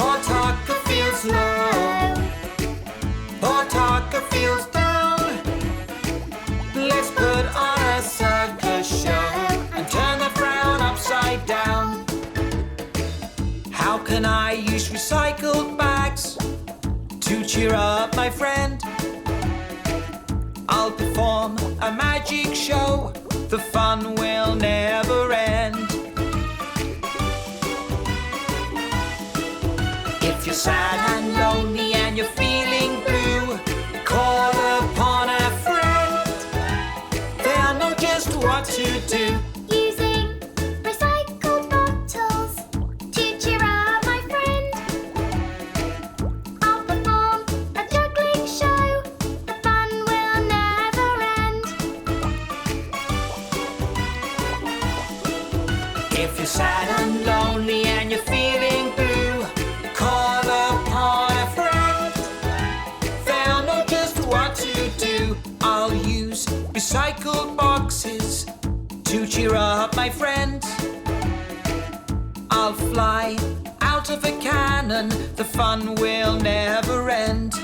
Tucker feels low. Poor Tucker feels down. Let's put on a circus show and turn the frown upside down. How can I use recycled bags to cheer up my friend? I'll perform a magic show. The fun will never end. If you're sad and lonely and you're feeling blue, call upon a friend. They'll know just what to do. Using recycled bottles to cheer up my friend. I'll perform a juggling show. The fun will never end. If you're sad and lonely and you're feeling blue, call upon a friend. They'll know just what to do. I'll use recycled boxes to cheer up my friends. I'll fly out of a cannon. The fun will never end.